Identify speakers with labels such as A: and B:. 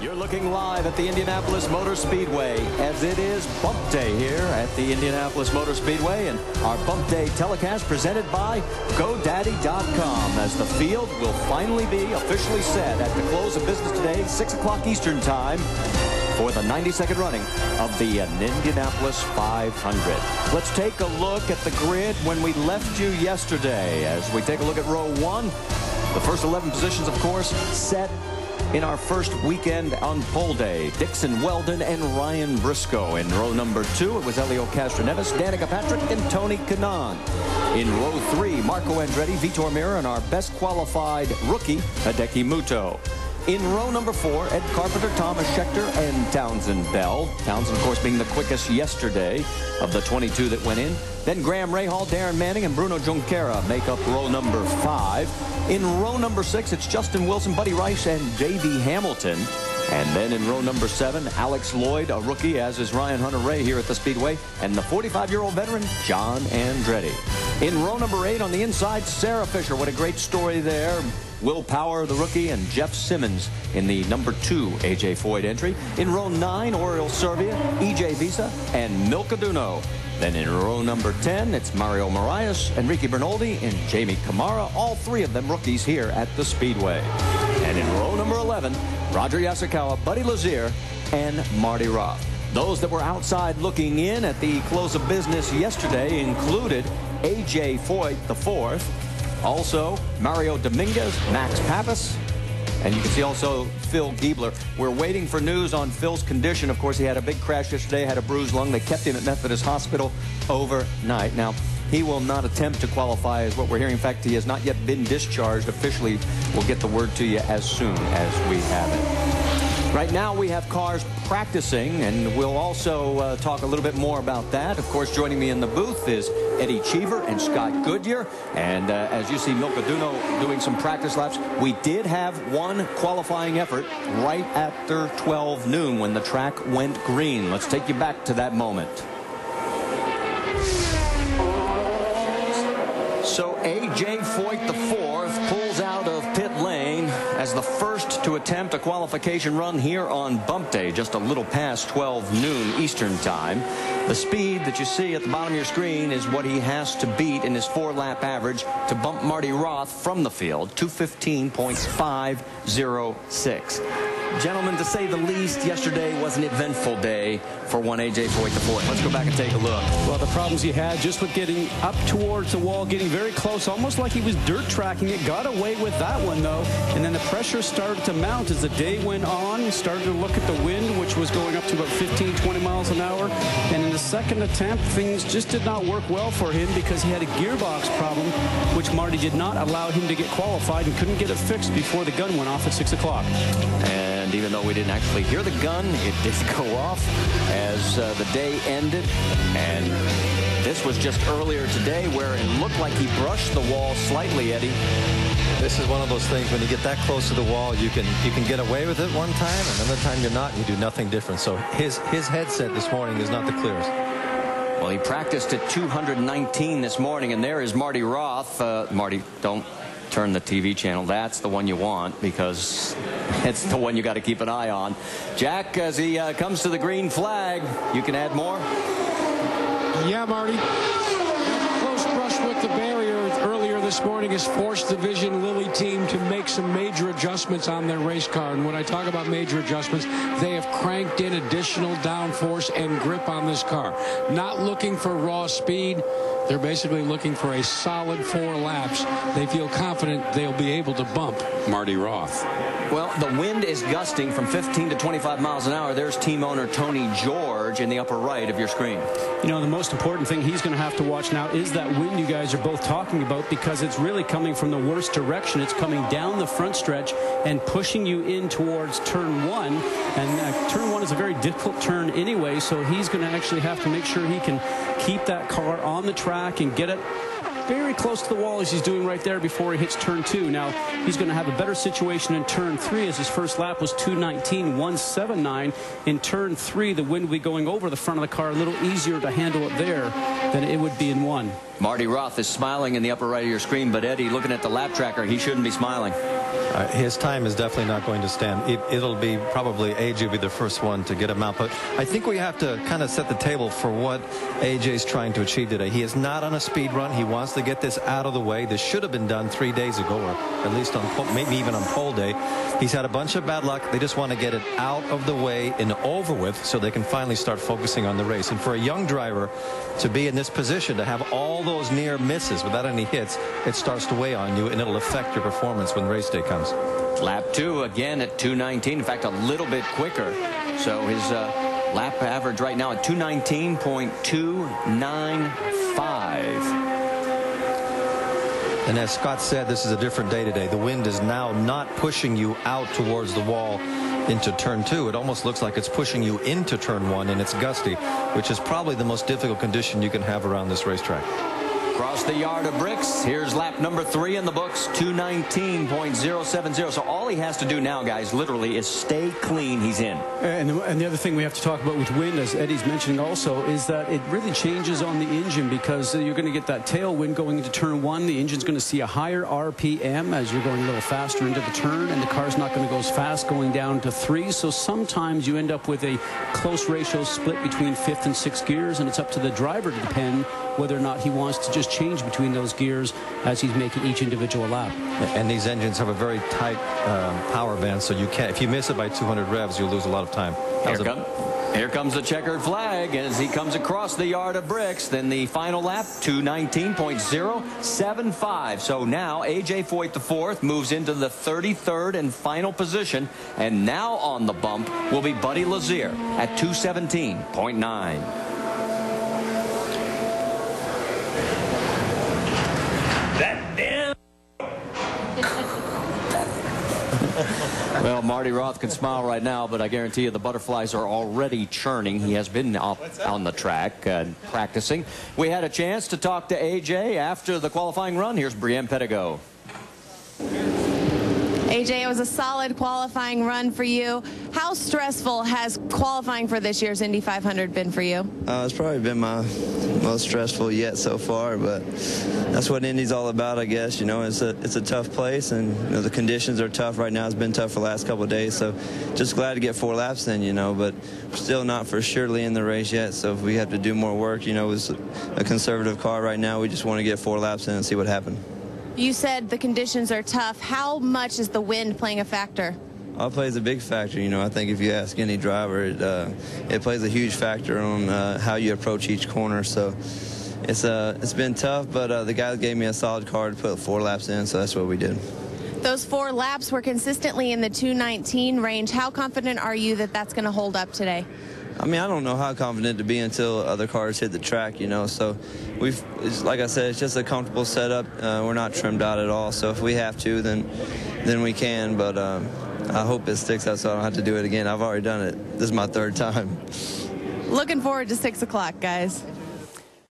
A: You're looking live at the Indianapolis Motor Speedway as it is Bump Day here at the Indianapolis Motor Speedway, and our Bump Day telecast presented by GoDaddy.com as the field will finally be officially set at the close of business today, 6 o'clock Eastern Time, for the 92nd running of the Indianapolis 500. Let's take a look at the grid when we left you yesterday. As we take a look at row 1, the first 11 positions, of course, set in our first weekend on pole day. Dixon Weldon and Ryan Briscoe. In row number 2, it was Elio Castroneves, Danica Patrick, and Tony Kanaan. In row 3, Marco Andretti, Vitor Meira, and our best qualified rookie, Hideki Muto. In row number 4, Ed Carpenter, Thomas Schechter, and Townsend Bell. Townsend, of course, being the quickest yesterday of the 22 that went in. Then Graham Rahal, Darren Manning, and Bruno Junqueira make up row number 5. In row number 6, it's Justin Wilson, Buddy Rice, and J.B. Hamilton. And then in row number 7, Alex Lloyd, a rookie, as is Ryan Hunter-Ray here at the Speedway, and the 45-year-old veteran, John Andretti. In row number 8 on the inside, Sarah Fisher. What a great story there. Will Power, the rookie, and Jeff Simmons in the number 2 A.J. Foyt entry. In row 9, Oriol Servia, E.J. Visa, and Milka Duno. Then in row number 10, it's Mario Marias, Enrique Bernoldi, and Jamie Kamara, all 3 of them rookies here at the Speedway. And in row number 11, Roger Yasukawa, Buddy Lazier, and Marty Roth. Those that were outside looking in at the close of business yesterday included A.J. Foyt IV, also Mario Dominguez, Max Pappas, and you can see also Phil Giebler. We're waiting for news on Phil's condition. Of course, he had a big crash yesterday, had a bruised lung. They kept him at Methodist Hospital overnight. Now, he will not attempt to qualify, is what we're hearing. In fact, he has not yet been discharged officially. We'll get the word to you as soon as we have it. Right now, we have cars practicing, and we'll also talk a little bit more about that. Of course, joining me in the booth is Eddie Cheever and Scott Goodyear. And as you see, Milka Duno doing some practice laps. We did have one qualifying effort right after 12 noon when the track went green. Let's take you back to that moment. So A.J. Foyt IV pulls out of pit lane as the first to attempt a qualification run here on Bump Day, just a little past 12 noon Eastern Time. The speed that you see at the bottom of your screen is what he has to beat in his 4-lap average to bump Marty Roth from the field, 2:15.506. Gentlemen, to say the least, yesterday was an eventful day for one A.J. Foyt IV. Let's go back and take a look.
B: Well, the problems he had just with getting up towards the wall, getting very close, almost like he was dirt tracking it. Got away with that one, though. And then the pressure started to mount as the day went on. Started to look at the wind, which was going up to about 15, 20 miles an hour. And in the second attempt, things just did not work well for him because he had a gearbox problem, which Marty did not allow him to get qualified and couldn't get it fixed before the gun went off at 6 o'clock.
A: And even though we didn't actually hear the gun, it did go off as the day ended. And this was just earlier today where it looked like he brushed the wall slightly, Eddie.
C: This is one of those things when you get that close to the wall, you can get away with it one time, another time you're not, and you do nothing different. So his headset this morning is not the clearest.
A: Well, he practiced at 219 this morning, and there is Marty Roth. Marty, don't turn the TV channel. That's the one you want because it's the one you got to keep an eye on. Jack, as he comes to the green flag, you can add more?
D: Yeah, Marty. Close brush with the barrier earlier this morning has forced the Vision Lilly team to make some major adjustments on their race car. And when I talk about major adjustments, they have cranked in additional downforce and grip on this car. Not looking for raw speed. They're basically looking for a solid 4 laps. They feel confident they'll be able to bump Marty Roth.
A: Well, the wind is gusting from 15 to 25 miles an hour. There's team owner Tony George in the upper right of your screen.
B: You know, the most important thing he's going to have to watch now is that wind you guys are both talking about, because it's really coming from the worst direction. It's coming down the front stretch and pushing you in towards turn 1. And turn 1 is a very difficult turn anyway, so he's going to actually have to make sure he can keep that car on the track and get it very close to the wall as he's doing right there before he hits turn 2. Now, he's going to have a better situation in turn 3 as his first lap was 2:19.179. In turn 3, the wind will be going over the front of the car, a little easier to handle it there than it would be in 1.
A: Marty Roth is smiling in the upper right of your screen, but Eddie, looking at the lap tracker, he shouldn't be smiling.
C: His time is definitely not going to stand. It'll be probably AJ will be the first one to get him out. But I think we have to kind of set the table for what AJ's trying to achieve today. He is not on a speed run. He wants to get this out of the way. This should have been done 3 days ago, or at least on maybe even on pole day. He's had a bunch of bad luck. They just want to get it out of the way and over with so they can finally start focusing on the race. And for a young driver to be in this position, to have all those near misses without any hits, it starts to weigh on you, and it'll affect your performance when race day comes.
A: Lap 2 again at 2:19. In fact, a little bit quicker. So his lap average right now at 2:19.295.
C: And as Scott said, this is a different day today. The wind is now not pushing you out towards the wall into turn 2. It almost looks like it's pushing you into turn 1, and it's gusty, which is probably the most difficult condition you can have around this racetrack.
A: Across the yard of bricks, here's lap number 3 in the books, 2:19.070. So all he has to do now, guys, literally is stay clean. He's in.
B: And the other thing we have to talk about with wind, as Eddie's mentioning also, is that it really changes on the engine, because you're going to get that tailwind going into turn 1. The engine's going to see a higher RPM as you're going a little faster into the turn, and the car's not going to go as fast going down to 3. So sometimes you end up with a close ratio split between 5th and 6th gears, and it's up to the driver to depend whether or not he wants to just change between those gears as he's making each individual lap.
C: And these engines have a very tight power band, so you can't, if you miss it by 200 revs, you'll lose a lot of time.
A: Here comes the checkered flag as he comes across the yard of bricks. Then the final lap, 2:19.075. So now AJ Foyt IV moves into the 33rd and final position. And now on the bump will be Buddy Lazier at 2:17.9. Well, Marty Roth can smile right now, but I guarantee you the butterflies are already churning. He has been up on the track practicing. We had a chance to talk to AJ after the qualifying run. Here's Brienne Pettigo.
E: AJ, it was a solid qualifying run for you. How stressful has qualifying for this year's Indy 500 been for you?
F: It's probably been my most stressful yet so far, but that's what Indy's all about, I guess. You know, it's a tough place, and you know, the conditions are tough right now. It's been tough for the last couple of days, so just glad to get 4 laps in, you know, but we're still not for surely in the race yet, so if we have to do more work, you know, it's a conservative car right now. We just want to get 4 laps in and see what happens.
E: You said the conditions are tough. How much is the wind playing a factor?
F: It plays a big factor. You know, I think if you ask any driver, it plays a huge factor on how you approach each corner. So it's been tough, but the guys gave me a solid car to put 4 laps in, so that's what we did.
E: Those 4 laps were consistently in the 2:19 range. How confident are you that that's going to hold up today?
F: I mean, I don't know how confident to be until other cars hit the track, you know. So like I said, it's just a comfortable setup. We're not trimmed out at all. So if we have to, then we can. But I hope it sticks out so I don't have to do it again. I've already done it. This is my 3rd time.
E: Looking forward to 6 o'clock, guys.